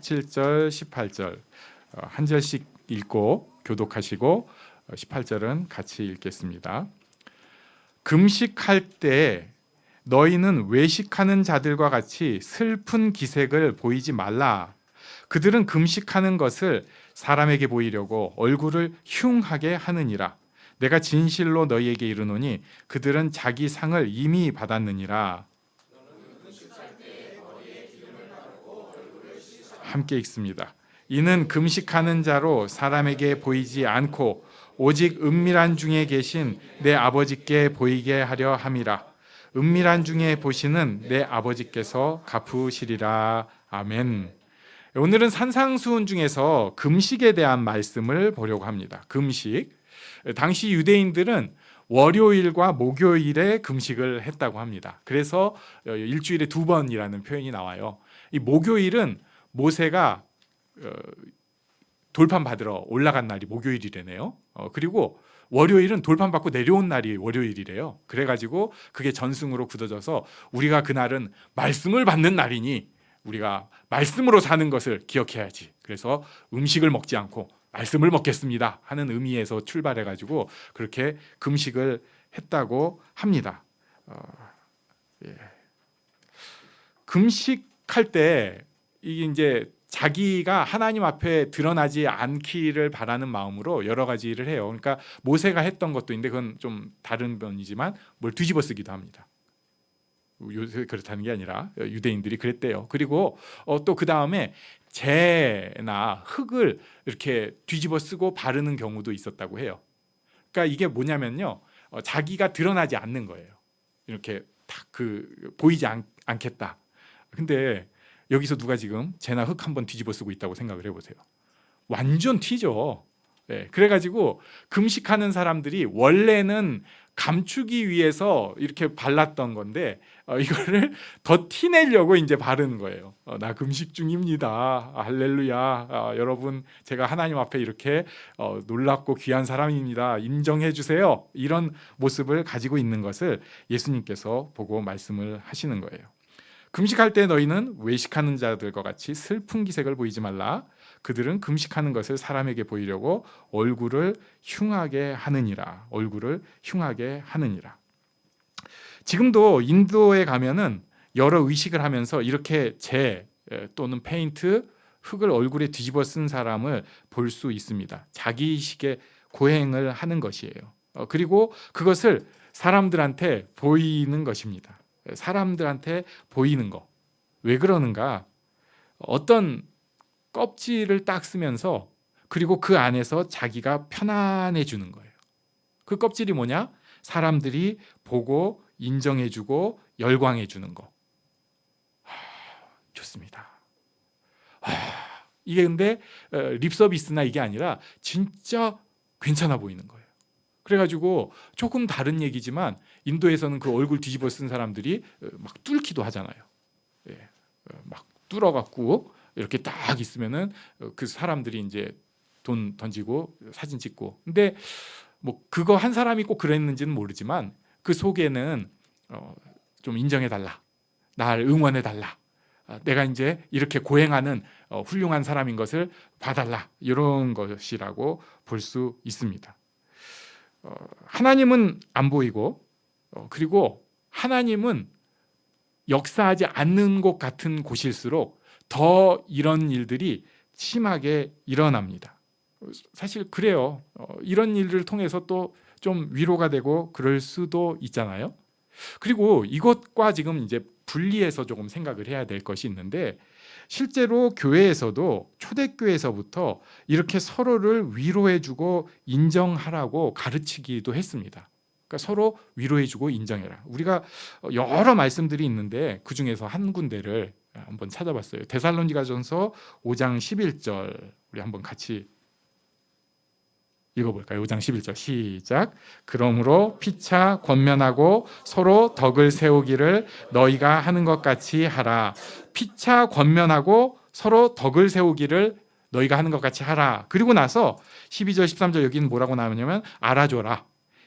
17절, 18절 한 절씩 읽고 교독하시고 18절은 같이 읽겠습니다. 금식할 때 너희는 외식하는 자들과 같이 슬픈 기색을 보이지 말라. 그들은 금식하는 것을 사람에게 보이려고 얼굴을 흉하게 하느니라. 내가 진실로 너희에게 이르노니 그들은 자기 상을 이미 받았느니라. 함께 읽습니다. 이는 금식하는 자로 사람에게 보이지 않고 오직 은밀한 중에 계신 내 아버지께 보이게 하려 함이라. 은밀한 중에 보시는 내 아버지께서 갚으시리라. 아멘. 오늘은 산상수훈 중에서 금식에 대한 말씀을 보려고 합니다. 금식. 당시 유대인들은 월요일과 목요일에 금식을 했다고 합니다. 그래서 일주일에 2번이라는 표현이 나와요. 이 목요일은 모세가 돌판 받으러 올라간 날이 목요일이래네요. 그리고 월요일은 돌판 받고 내려온 날이 월요일이래요. 그래가지고 그게 전승으로 굳어져서 우리가 그날은 말씀을 받는 날이니 우리가 말씀으로 사는 것을 기억해야지. 그래서 음식을 먹지 않고 말씀을 먹겠습니다 하는 의미에서 출발해가지고 그렇게 금식을 했다고 합니다. 금식할 때 이게 이제 자기가 하나님 앞에 드러나지 않기를 바라는 마음으로 여러 가지 일을 해요. 그러니까 모세가 했던 것도 있는데 그건 좀 다른 면이지만 뭘 뒤집어 쓰기도 합니다. 요새 그렇다는 게 아니라 유대인들이 그랬대요. 그리고 또 그 다음에 재나 흙을 이렇게 뒤집어 쓰고 바르는 경우도 있었다고 해요. 그러니까 이게 뭐냐면요, 자기가 드러나지 않는 거예요. 이렇게 딱 보이지 않겠다. 근데 여기서 누가 지금 재나 흙 한번 뒤집어 쓰고 있다고 생각을 해보세요. 완전 튀죠. 네, 그래가지고 금식하는 사람들이 원래는 감추기 위해서 이렇게 발랐던 건데 이거를 더 티내려고 이제 바르는 거예요. 나 금식 중입니다. 할렐루야. 여러분 제가 하나님 앞에 이렇게 놀랍고 귀한 사람입니다. 인정해 주세요. 이런 모습을 가지고 있는 것을 예수님께서 보고 말씀을 하시는 거예요. 금식할 때 너희는 외식하는 자들과 같이 슬픈 기색을 보이지 말라. 그들은 금식하는 것을 사람에게 보이려고 얼굴을 흉하게 하느니라. 얼굴을 흉하게 하느니라. 지금도 인도에 가면은 여러 의식을 하면서 이렇게 재 또는 페인트, 흙을 얼굴에 뒤집어 쓴 사람을 볼 수 있습니다. 자기식의 고행을 하는 것이에요. 그리고 그것을 사람들한테 보이는 것입니다. 사람들한테 보이는 거. 왜 그러는가? 어떤 껍질을 딱 쓰면서 그리고 그 안에서 자기가 편안해 주는 거예요. 그 껍질이 뭐냐? 사람들이 보고 인정해 주고 열광해 주는 거. 좋습니다. 이게 근데 립 서비스나 이게 아니라 진짜 괜찮아 보이는 거예요. 그래가지고 조금 다른 얘기지만 인도에서는 그 얼굴 뒤집어 쓴 사람들이 막 뚫기도 하잖아요. 막 뚫어갖고 이렇게 딱 있으면은 그 사람들이 이제 돈 던지고 사진 찍고. 근데 뭐 그거 한 사람이 꼭 그랬는지는 모르지만 그 속에는 좀 인정해달라, 날 응원해달라, 내가 이제 이렇게 고행하는 훌륭한 사람인 것을 봐달라, 이런 것이라고 볼 수 있습니다. 하나님은 안 보이고 그리고 하나님은 역사하지 않는 곳 같은 곳일수록 더 이런 일들이 심하게 일어납니다. 사실 그래요. 이런 일을 통해서 또 좀 위로가 되고 그럴 수도 있잖아요. 그리고 이것과 지금 이제 분리해서 조금 생각을 해야 될 것이 있는데, 실제로 교회에서도 초대교회에서부터 이렇게 서로를 위로해주고 인정하라고 가르치기도 했습니다. 그러니까 서로 위로해주고 인정해라. 우리가 여러 말씀들이 있는데 그 중에서 한 군데를 한번 찾아봤어요. 데살로니가전서 5장 11절 우리 한번 같이 읽어볼까요? 5장 11절 시작. 그러므로 피차 권면하고 서로 덕을 세우기를 너희가 하는 것 같이 하라. 피차 권면하고 서로 덕을 세우기를 너희가 하는 것 같이 하라. 그리고 나서 12절 13절 여기는 뭐라고 나오냐면 알아줘라,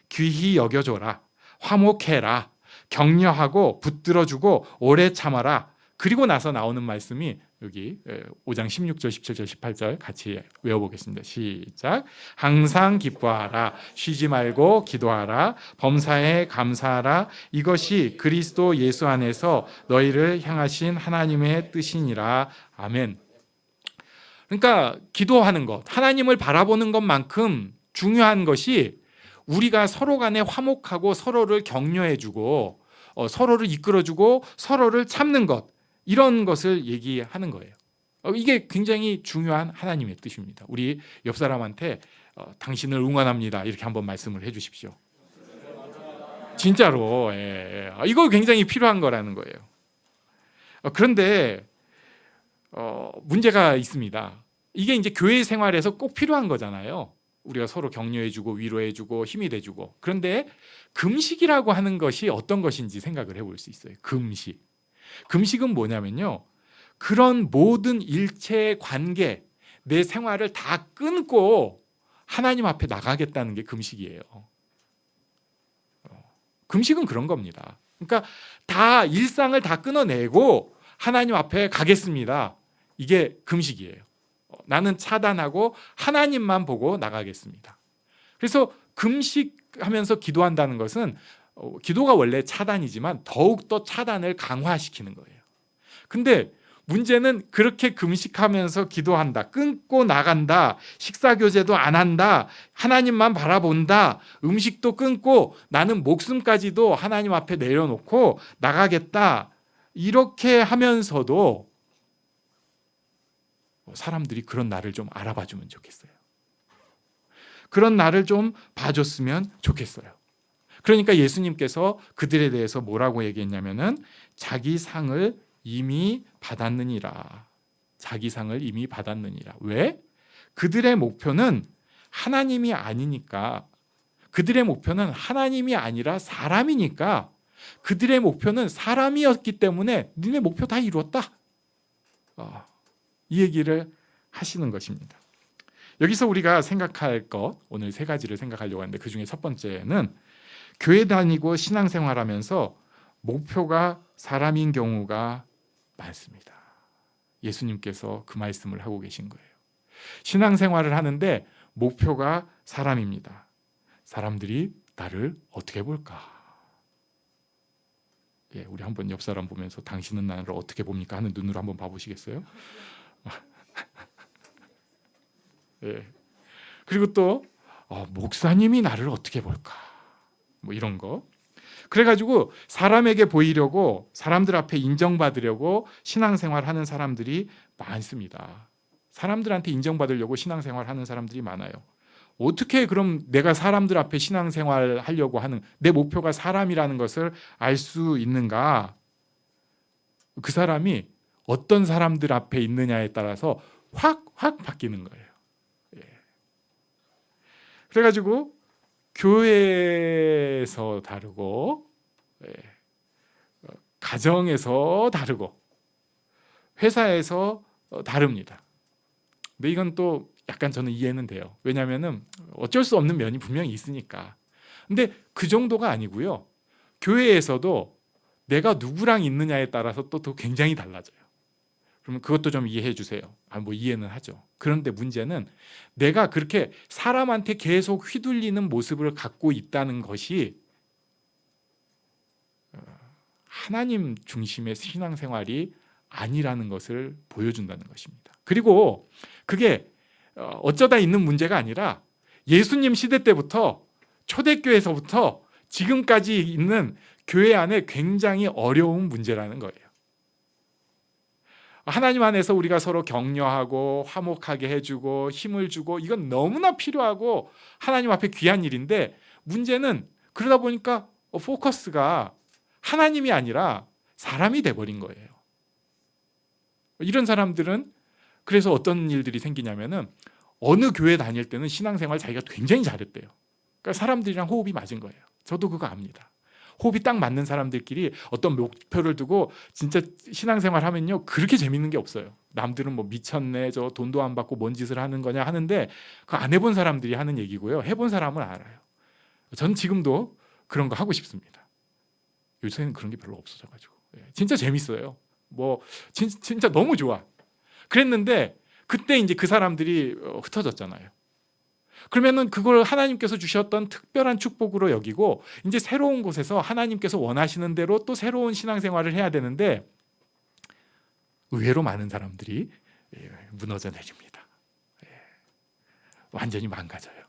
귀히 여겨줘라, 화목해라, 격려하고 붙들어주고 오래 참아라. 그리고 나서 나오는 말씀이 여기 5장 16절, 17절, 18절 같이 외워보겠습니다. 시작. 항상 기뻐하라. 쉬지 말고 기도하라. 범사에 감사하라. 이것이 그리스도 예수 안에서 너희를 향하신 하나님의 뜻이니라. 아멘. 그러니까 기도하는 것, 하나님을 바라보는 것만큼 중요한 것이 우리가 서로 간에 화목하고 서로를 격려해주고 서로를 이끌어주고 서로를 참는 것, 이런 것을 얘기하는 거예요. 이게 굉장히 중요한 하나님의 뜻입니다. 우리 옆 사람한테 당신을 응원합니다 이렇게 한번 말씀을 해주십시오. 진짜로 이거 굉장히 필요한 거라는 거예요. 그런데 문제가 있습니다. 이게 이제 교회 생활에서 꼭 필요한 거잖아요. 우리가 서로 격려해주고 위로해주고 힘이 돼주고. 그런데 금식이라고 하는 것이 어떤 것인지 생각을 해볼 수 있어요. 금식은 뭐냐면요, 그런 모든 일체 관계, 내 생활을 다 끊고 하나님 앞에 나가겠다는 게 금식이에요. 금식은 그런 겁니다. 그러니까 다 일상을 다 끊어내고 하나님 앞에 가겠습니다. 이게 금식이에요. 나는 차단하고 하나님만 보고 나가겠습니다. 그래서 금식하면서 기도한다는 것은 기도가 원래 차단이지만 더욱더 차단을 강화시키는 거예요. 근데 문제는 그렇게 금식하면서 기도한다, 끊고 나간다, 식사교제도 안 한다, 하나님만 바라본다, 음식도 끊고 나는 목숨까지도 하나님 앞에 내려놓고 나가겠다, 이렇게 하면서도 사람들이 그런 나를 좀 알아봐 주면 좋겠어요. 그런 나를 좀 봐줬으면 좋겠어요. 그러니까 예수님께서 그들에 대해서 뭐라고 얘기했냐면은 자기 상을 이미 받았느니라. 자기 상을 이미 받았느니라. 왜? 그들의 목표는 하나님이 아니니까. 그들의 목표는 하나님이 아니라 사람이니까. 그들의 목표는 사람이었기 때문에 너네 목표 다 이루었다. 이 얘기를 하시는 것입니다. 여기서 우리가 생각할 것, 오늘 세 가지를 생각하려고 하는데 그중에 첫 번째는 교회 다니고 신앙생활하면서 목표가 사람인 경우가 많습니다. 예수님께서 그 말씀을 하고 계신 거예요. 신앙생활을 하는데 목표가 사람입니다. 사람들이 나를 어떻게 볼까? 우리 한번 옆 사람 보면서 당신은 나를 어떻게 봅니까? 하는 눈으로 한번 봐보시겠어요? 그리고 또 목사님이 나를 어떻게 볼까? 뭐 이런 거. 그래가지고 사람에게 보이려고, 사람들 앞에 인정받으려고 신앙생활 하는 사람들이 많습니다. 사람들한테 인정받으려고 신앙생활 하는 사람들이 많아요. 어떻게 그럼 내가 사람들 앞에 신앙생활 하려고 하는, 내 목표가 사람이라는 것을 알 수 있는가? 그 사람이 어떤 사람들 앞에 있느냐에 따라서 확 바뀌는 거예요. 그래가지고 교회에서 다르고, 가정에서 다르고, 회사에서 다릅니다. 근데 이건 또 약간 저는 이해는 돼요. 왜냐하면 어쩔 수 없는 면이 분명히 있으니까. 근데 그 정도가 아니고요. 교회에서도 내가 누구랑 있느냐에 따라서 또 굉장히 달라져요. 그러면 그것도 좀 이해해 주세요. 뭐 이해는 하죠. 그런데 문제는 내가 그렇게 사람한테 계속 휘둘리는 모습을 갖고 있다는 것이 하나님 중심의 신앙생활이 아니라는 것을 보여준다는 것입니다. 그리고 그게 어쩌다 있는 문제가 아니라 예수님 시대 때부터, 초대교회에서부터 지금까지 있는 교회 안에 굉장히 어려운 문제라는 거예요. 하나님 안에서 우리가 서로 격려하고 화목하게 해주고 힘을 주고, 이건 너무나 필요하고 하나님 앞에 귀한 일인데, 문제는 그러다 보니까 포커스가 하나님이 아니라 사람이 돼버린 거예요. 이런 사람들은 그래서 어떤 일들이 생기냐면은 어느 교회 다닐 때는 신앙생활 자기가 굉장히 잘했대요. 그러니까 사람들이랑 호흡이 맞은 거예요. 저도 그거 압니다. 호흡이 딱 맞는 사람들끼리 어떤 목표를 두고 진짜 신앙생활 하면요, 그렇게 재밌는 게 없어요. 남들은 뭐 미쳤네, 저 돈도 안 받고 뭔 짓을 하는 거냐 하는데, 그거 안 해본 사람들이 하는 얘기고요. 해본 사람은 알아요. 전 지금도 그런 거 하고 싶습니다. 요새는 그런 게 별로 없어져가지고 진짜 재밌어요. 뭐 진짜 너무 좋아. 그랬는데 그때 이제 그 사람들이 흩어졌잖아요. 그러면은 그걸 하나님께서 주셨던 특별한 축복으로 여기고 이제 새로운 곳에서 하나님께서 원하시는 대로 또 새로운 신앙생활을 해야 되는데 의외로 많은 사람들이 무너져 내립니다. 완전히 망가져요.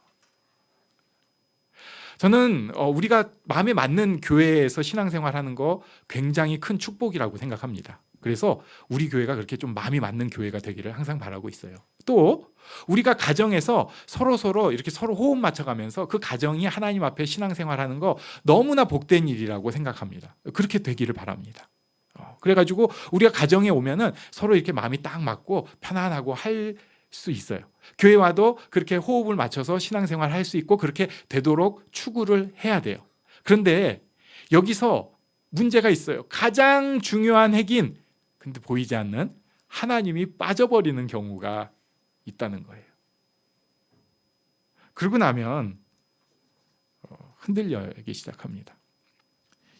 저는 우리가 마음에 맞는 교회에서 신앙생활하는 거 굉장히 큰 축복이라고 생각합니다. 그래서 우리 교회가 그렇게 좀 마음이 맞는 교회가 되기를 항상 바라고 있어요. 또 우리가 가정에서 서로 이렇게 서로 호흡 맞춰가면서 그 가정이 하나님 앞에 신앙생활하는 거 너무나 복된 일이라고 생각합니다. 그렇게 되기를 바랍니다. 그래가지고 우리가 가정에 오면은 서로 이렇게 마음이 딱 맞고 편안하고 할 수 있어요. 교회 와도 그렇게 호흡을 맞춰서 신앙생활 할 수 있고 그렇게 되도록 추구를 해야 돼요. 그런데 여기서 문제가 있어요. 가장 중요한 핵인 근데 보이지 않는 하나님이 빠져버리는 경우가 있다는 거예요. 그러고 나면 흔들리기 시작합니다.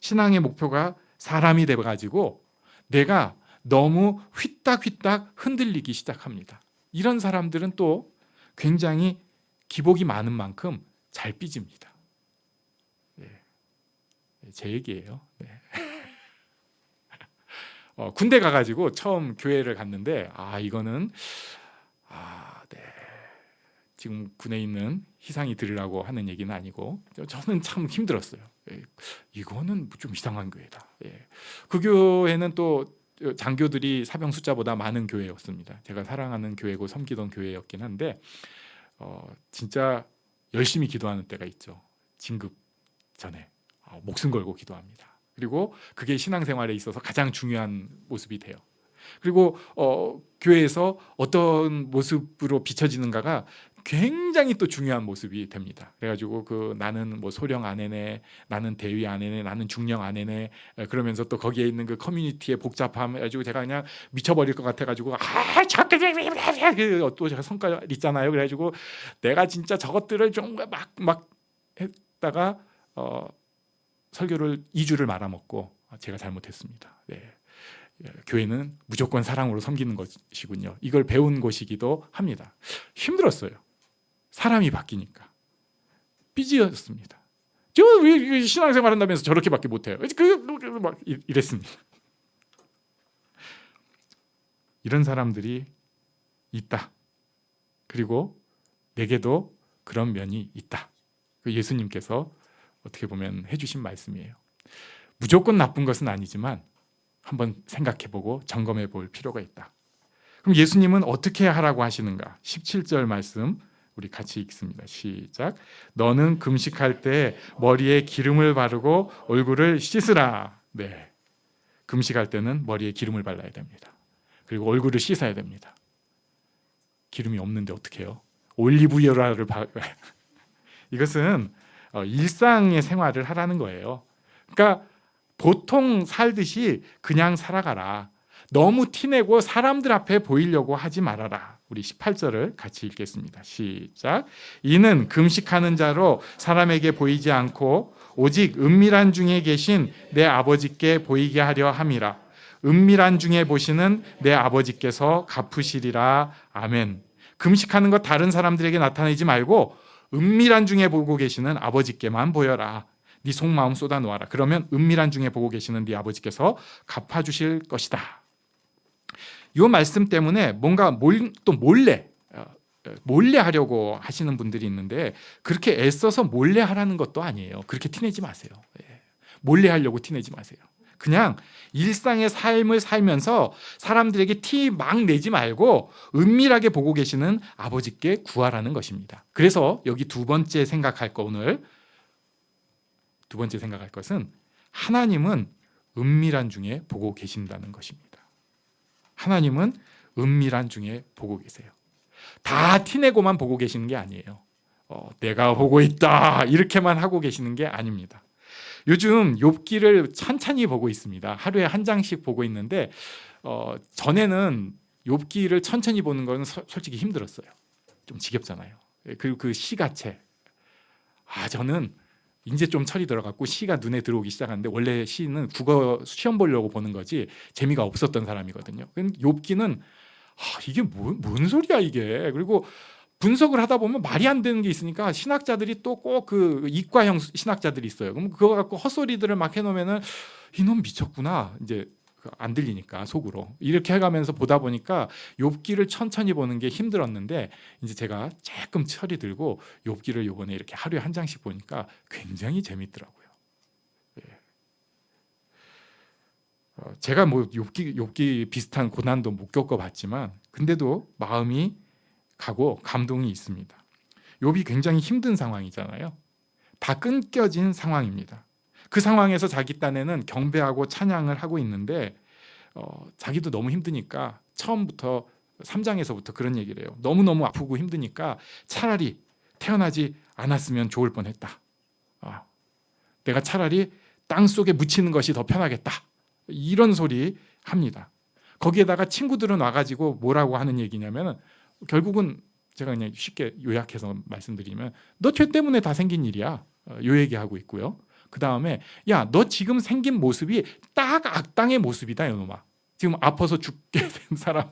신앙의 목표가 사람이 돼가지고 내가 너무 휘딱휘딱 흔들리기 시작합니다. 이런 사람들은 또 굉장히 기복이 많은 만큼 잘 삐집니다. 제 얘기예요. 군대 가가지고 처음 교회를 갔는데 이거는 지금 군에 있는 희상이 들으라고 하는 얘기는 아니고 저는 참 힘들었어요. 이거는 좀 이상한 교회다. 그 교회는 또 장교들이 사병 숫자보다 많은 교회였습니다. 제가 사랑하는 교회고 섬기던 교회였긴 한데 진짜 열심히 기도하는 때가 있죠. 진급 전에 목숨 걸고 기도합니다. 그리고 그게 신앙생활에 있어서 가장 중요한 모습이 돼요. 그리고 교회에서 어떤 모습으로 비춰지는가가 굉장히 또 중요한 모습이 됩니다. 그래가지고 나는 뭐 소령 아내네, 나는 대위 아내네, 나는 중령 아내네, 그러면서 또 거기에 있는 그 커뮤니티의 복잡함 가지고 제가 그냥 미쳐버릴 것 같아가지고 자꾸 또 제가 성깔 있잖아요. 그래가지고 내가 진짜 저것들을 좀 막 했다가 설교를 2주를 말아먹고 제가 잘못했습니다. 교회는 무조건 사랑으로 섬기는 것이군요. 이걸 배운 곳이기도 합니다. 힘들었어요. 사람이 바뀌니까 삐지였습니다. 저 왜 신앙생활 한다면서 저렇게밖에 못해요. 막 이랬습니다. 이런 사람들이 있다. 그리고 내게도 그런 면이 있다. 예수님께서 어떻게 보면 해주신 말씀이에요. 무조건 나쁜 것은 아니지만 한번 생각해보고 점검해볼 필요가 있다. 그럼 예수님은 어떻게 하라고 하시는가? 17절 말씀 우리 같이 읽습니다. 시작. 너는 금식할 때 머리에 기름을 바르고 얼굴을 씻으라. 금식할 때는 머리에 기름을 발라야 됩니다. 그리고 얼굴을 씻어야 됩니다. 기름이 없는데 어떻게 해요? 올리브유를 이것은 일상의 생활을 하라는 거예요. 그러니까 보통 살듯이 그냥 살아가라. 너무 티내고 사람들 앞에 보이려고 하지 말아라. 우리 18절을 같이 읽겠습니다. 시작. 이는 금식하는 자로 사람에게 보이지 않고 오직 은밀한 중에 계신 내 아버지께 보이게 하려 함이라. 은밀한 중에 보시는 내 아버지께서 갚으시리라. 아멘. 금식하는 것 다른 사람들에게 나타내지 말고 은밀한 중에 보고 계시는 아버지께만 보여라. 네 속마음 쏟아놓아라. 그러면 은밀한 중에 보고 계시는 네 아버지께서 갚아주실 것이다. 이 말씀 때문에 뭔가 또 몰래 하려고 하시는 분들이 있는데 그렇게 애써서 몰래 하라는 것도 아니에요. 그렇게 티내지 마세요. 몰래 하려고 티내지 마세요. 그냥 일상의 삶을 살면서 사람들에게 티 막 내지 말고 은밀하게 보고 계시는 아버지께 구하라는 것입니다. 그래서 여기 두 번째 생각할 것은 하나님은 은밀한 중에 보고 계신다는 것입니다. 하나님은 은밀한 중에 보고 계세요. 다 티내고만 보고 계시는 게 아니에요. 내가 보고 있다 이렇게만 하고 계시는 게 아닙니다. 요즘 욥기를 천천히 보고 있습니다. 하루에 한 장씩 보고 있는데 전에는 욥기를 천천히 보는 건 솔직히 힘들었어요. 좀 지겹잖아요. 그리고 그 시가책 저는 이제 좀 철이 들어갔고 시가 눈에 들어오기 시작하는데 원래 시는 국어 시험 보려고 보는 거지 재미가 없었던 사람이거든요. 욥기는 이게 뭔 소리야 이게. 그리고 분석을 하다 보면 말이 안 되는 게 있으니까 신학자들이 또 꼭 그 이과형 신학자들이 있어요. 그럼 그거 갖고 헛소리들을 막 해놓으면은 이놈 미쳤구나 이제 안 들리니까 속으로 이렇게 해가면서 보다 보니까 욥기를 천천히 보는 게 힘들었는데 이제 제가 조금 철이 들고 욥기를 요번에 이렇게 하루에 한 장씩 보니까 굉장히 재밌더라고요. 예. 제가 뭐 욥기 비슷한 고난도 못 겪어봤지만 근데도 마음이 가고 감동이 있습니다. 욥이 굉장히 힘든 상황이잖아요. 다 끊겨진 상황입니다. 그 상황에서 자기 딴에는 경배하고 찬양을 하고 있는데 자기도 너무 힘드니까 처음부터 3장에서부터 그런 얘기를 해요. 너무너무 아프고 힘드니까 차라리 태어나지 않았으면 좋을 뻔했다. 내가 차라리 땅속에 묻히는 것이 더 편하겠다. 이런 소리 합니다. 거기에다가 친구들은 와가지고 뭐라고 하는 얘기냐면 결국은 제가 그냥 쉽게 요약해서 말씀드리면 너 죄 때문에 다 생긴 일이야. 요 얘기하고 있고요. 그 다음에 야, 너 지금 생긴 모습이 딱 악당의 모습이다 이놈아. 지금 아파서 죽게 된 사람,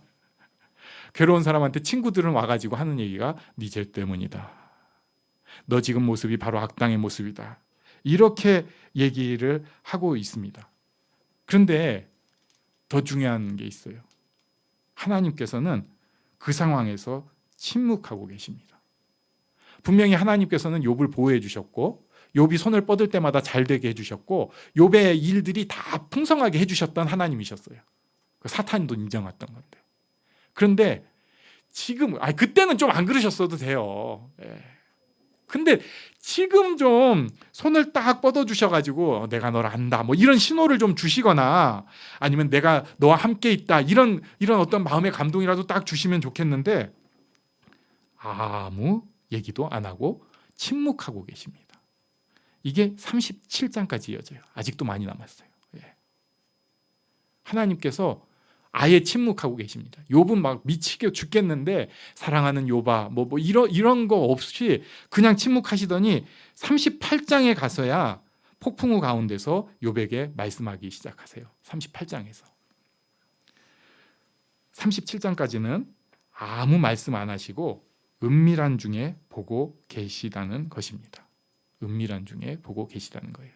괴로운 사람한테 친구들은 와가지고 하는 얘기가 네 죄 때문이다. 너 지금 모습이 바로 악당의 모습이다. 이렇게 얘기를 하고 있습니다. 그런데 더 중요한 게 있어요. 하나님께서는 그 상황에서 침묵하고 계십니다. 분명히 하나님께서는 욥을 보호해 주셨고 욥이 손을 뻗을 때마다 잘 되게 해주셨고 욥의 일들이 다 풍성하게 해주셨던 하나님이셨어요. 사탄도 인정했던 건데. 그런데 지금 그때는 좀 안 그러셨어도 돼요. 근데 지금 좀 손을 딱 뻗어 주셔가지고 내가 너를 안다 뭐 이런 신호를 좀 주시거나 아니면 내가 너와 함께 있다 이런 어떤 마음의 감동이라도 딱 주시면 좋겠는데 아무 얘기도 안 하고 침묵하고 계십니다. 이게 37장까지 이어져요. 아직도 많이 남았어요. 하나님께서 아예 침묵하고 계십니다. 욥은 막 미치게 죽겠는데 사랑하는 욥아 뭐 이런 거 없이 그냥 침묵하시더니 38장에 가서야 폭풍우 가운데서 욥에게 말씀하기 시작하세요. 38장에서 37장까지는 아무 말씀 안 하시고 은밀한 중에 보고 계시다는 것입니다. 은밀한 중에 보고 계시다는 거예요.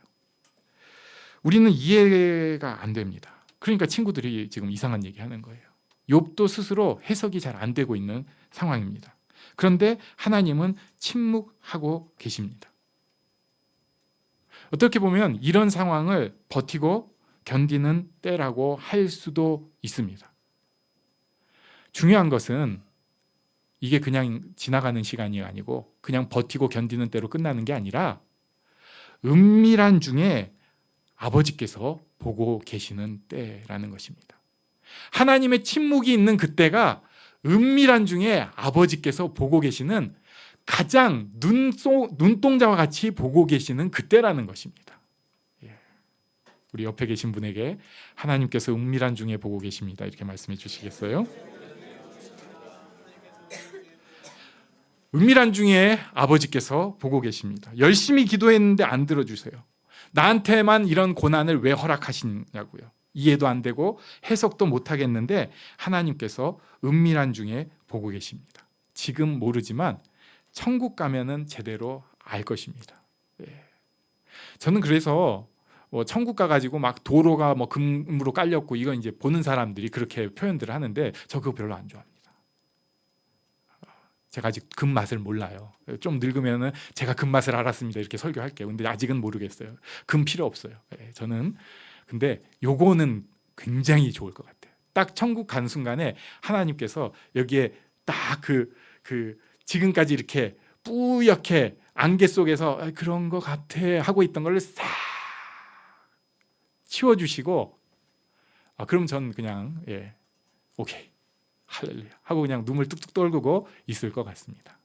우리는 이해가 안 됩니다. 그러니까 친구들이 지금 이상한 얘기하는 거예요. 욥도 스스로 해석이 잘 안 되고 있는 상황입니다. 그런데 하나님은 침묵하고 계십니다. 어떻게 보면 이런 상황을 버티고 견디는 때라고 할 수도 있습니다. 중요한 것은 이게 그냥 지나가는 시간이 아니고 그냥 버티고 견디는 때로 끝나는 게 아니라 은밀한 중에 아버지께서 보고 계시는 때라는 것입니다. 하나님의 침묵이 있는 그때가 은밀한 중에 아버지께서 보고 계시는 가장 눈동자와 같이 보고 계시는 그때라는 것입니다. 우리 옆에 계신 분에게 하나님께서 은밀한 중에 보고 계십니다. 이렇게 말씀해 주시겠어요? 은밀한 중에 아버지께서 보고 계십니다. 열심히 기도했는데 안 들어주세요. 나한테만 이런 고난을 왜 허락하시냐고요. 이해도 안 되고 해석도 못 하겠는데 하나님께서 은밀한 중에 보고 계십니다. 지금 모르지만 천국 가면은 제대로 알 것입니다. 저는 그래서 천국 가가지고 막 도로가 뭐 금으로 깔렸고 이건 이제 보는 사람들이 그렇게 표현들을 하는데 저 그거 별로 안 좋아합니다. 제가 아직 금 맛을 몰라요. 좀 늙으면은 제가 금 맛을 알았습니다. 이렇게 설교할게요. 근데 아직은 모르겠어요. 금 필요 없어요. 저는 근데 요거는 굉장히 좋을 것 같아요. 딱 천국 간 순간에 하나님께서 여기에 딱 그 지금까지 이렇게 뿌옇게 안개 속에서 그런 것 같아 하고 있던 걸 싹 치워주시고 그럼 전 그냥 오케이 할렐루야 하고 그냥 눈물 뚝뚝 떨구고 있을 것 같습니다.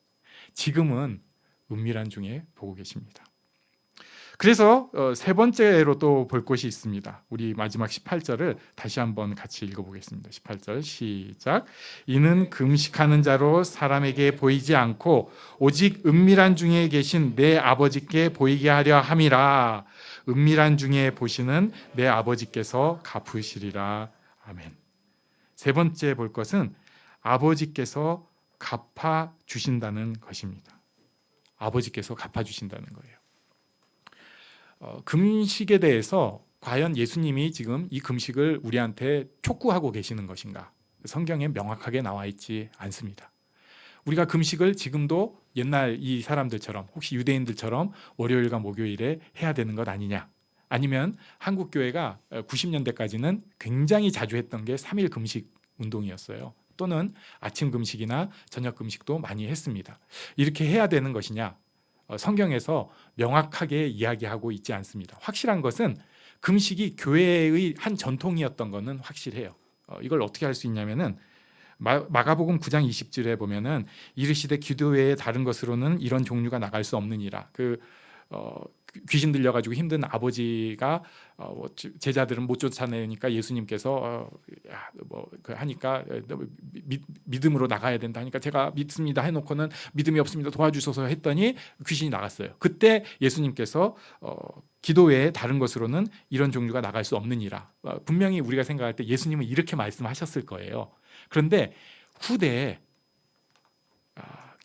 지금은 은밀한 중에 보고 계십니다. 그래서 세 번째로 또 볼 것이 있습니다. 우리 마지막 18절을 다시 한번 같이 읽어보겠습니다. 18절 시작. 이는 금식하는 자로 사람에게 보이지 않고 오직 은밀한 중에 계신 내 아버지께 보이게 하려 함이라. 은밀한 중에 보시는 내 아버지께서 갚으시리라. 아멘. 세 번째 볼 것은 아버지께서 갚아 주신다는 것입니다. 아버지께서 갚아 주신다는 거예요. 금식에 대해서 과연 예수님이 지금 이 금식을 우리한테 촉구하고 계시는 것인가? 성경에 명확하게 나와 있지 않습니다. 우리가 금식을 지금도 옛날 이 사람들처럼 혹시 유대인들처럼 월요일과 목요일에 해야 되는 것 아니냐? 아니면 한국 교회가 90년대까지는 굉장히 자주 했던 게 3일 금식 운동이었어요. 또는 아침 금식이나 저녁 금식도 많이 했습니다. 이렇게 해야 되는 것이냐? 성경에서 명확하게 이야기하고 있지 않습니다. 확실한 것은 금식이 교회의 한 전통이었던 것은 확실해요. 이걸 어떻게 할 수 있냐면은 마가복음 9장 20절에 보면은 이르시되 기도 외에 다른 것으로는 이런 종류가 나갈 수 없느니라. 귀신 들려가지고 힘든 아버지가 제자들은 못 쫓아내니까 예수님께서 하니까 믿음으로 나가야 된다 하니까 제가 믿습니다 해놓고는 믿음이 없습니다 도와주소서 했더니 귀신이 나갔어요. 그때 예수님께서 기도 외에 다른 것으로는 이런 종류가 나갈 수 없느니라. 분명히 우리가 생각할 때 예수님은 이렇게 말씀하셨을 거예요. 그런데 후대에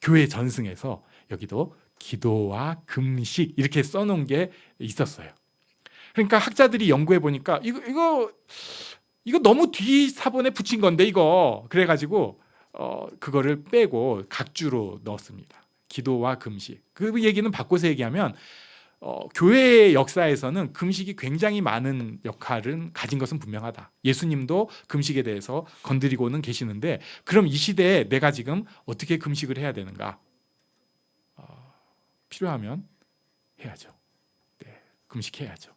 교회 전승에서 여기도 기도와 금식 이렇게 써놓은 게 있었어요. 그러니까 학자들이 연구해 보니까 이거 너무 뒤 사본에 붙인 건데 이거 그래가지고 그거를 빼고 각주로 넣었습니다. 기도와 금식. 그 얘기는 바꿔서 얘기하면 교회의 역사에서는 금식이 굉장히 많은 역할을 가진 것은 분명하다. 예수님도 금식에 대해서 건드리고는 계시는데 그럼 이 시대에 내가 지금 어떻게 금식을 해야 되는가? 필요하면 해야죠. 네, 금식해야죠.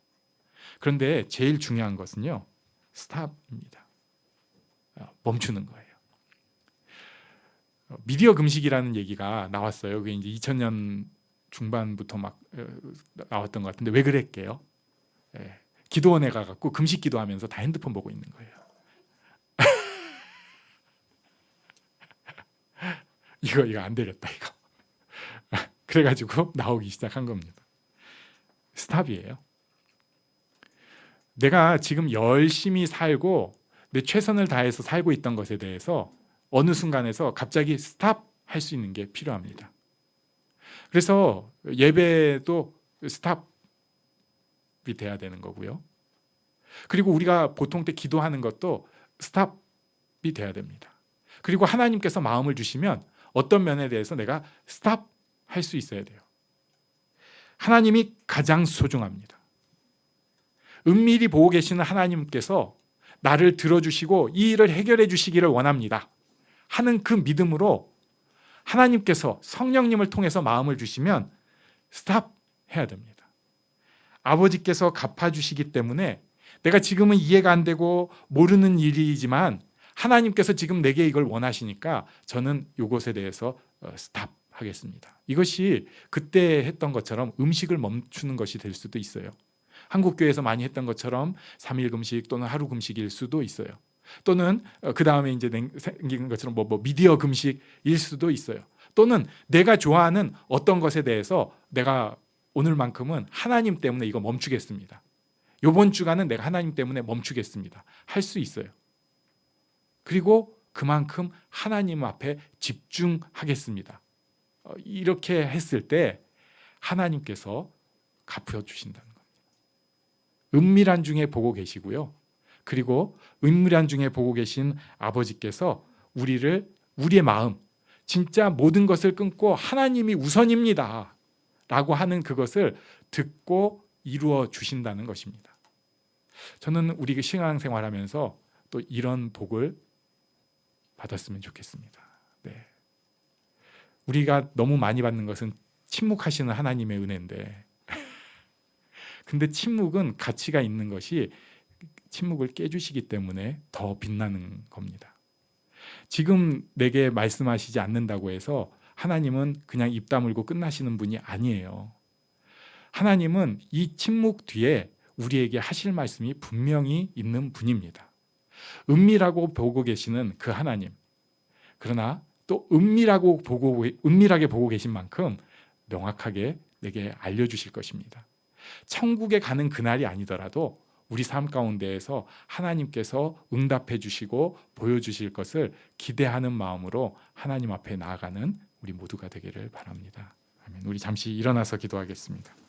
그런데 제일 중요한 것은요, 스탑입니다. 멈추는 거예요. 미디어 금식이라는 얘기가 나왔어요. 그게 이제 2000년 중반부터 막 나왔던 것 같은데 왜 그랬게요? 네, 기도원에 가갖고 금식 기도하면서 다 핸드폰 보고 있는 거예요. 이거 안 되겠다 이거. 그래가지고 나오기 시작한 겁니다. 스탑이에요. 내가 지금 열심히 살고 내 최선을 다해서 살고 있던 것에 대해서 어느 순간에서 갑자기 스탑할 수 있는 게 필요합니다. 그래서 예배도 스탑이 돼야 되는 거고요. 그리고 우리가 보통 때 기도하는 것도 스탑이 돼야 됩니다. 그리고 하나님께서 마음을 주시면 어떤 면에 대해서 내가 스탑 할 수 있어야 돼요. 하나님이 가장 소중합니다. 은밀히 보고 계시는 하나님께서 나를 들어주시고 이 일을 해결해 주시기를 원합니다 하는 그 믿음으로 하나님께서 성령님을 통해서 마음을 주시면 스탑해야 됩니다. 아버지께서 갚아주시기 때문에 내가 지금은 이해가 안 되고 모르는 일이지만 하나님께서 지금 내게 이걸 원하시니까 저는 이것에 대해서 스탑하겠습니다. 이것이 그때 했던 것처럼 음식을 멈추는 것이 될 수도 있어요. 한국 교회에서 많이 했던 것처럼 3일 금식 또는 하루 금식일 수도 있어요. 또는 그 다음에 이제 생긴 것처럼 미디어 금식일 수도 있어요. 또는 내가 좋아하는 어떤 것에 대해서 내가 오늘만큼은 하나님 때문에 이거 멈추겠습니다. 이번 주간은 내가 하나님 때문에 멈추겠습니다. 할 수 있어요. 그리고 그만큼 하나님 앞에 집중하겠습니다. 이렇게 했을 때 하나님께서 갚아 주신다는 겁니다. 은밀한 중에 보고 계시고요. 그리고 은밀한 중에 보고 계신 아버지께서 우리의 마음, 진짜 모든 것을 끊고 하나님이 우선입니다 라고 하는 그것을 듣고 이루어 주신다는 것입니다. 저는 우리 신앙생활하면서 또 이런 복을 받았으면 좋겠습니다. 네. 우리가 너무 많이 받는 것은 침묵하시는 하나님의 은혜인데 근데 침묵은 가치가 있는 것이 침묵을 깨주시기 때문에 더 빛나는 겁니다. 지금 내게 말씀하시지 않는다고 해서 하나님은 그냥 입 다물고 끝나시는 분이 아니에요. 하나님은 이 침묵 뒤에 우리에게 하실 말씀이 분명히 있는 분입니다. 은밀하고 보고 계시는 그 하나님, 그러나 또 은밀하게 보고 계신 만큼 명확하게 내게 알려주실 것입니다. 천국에 가는 그날이 아니더라도 우리 삶 가운데에서 하나님께서 응답해 주시고 보여주실 것을 기대하는 마음으로 하나님 앞에 나아가는 우리 모두가 되기를 바랍니다. 아멘. 우리 잠시 일어나서 기도하겠습니다.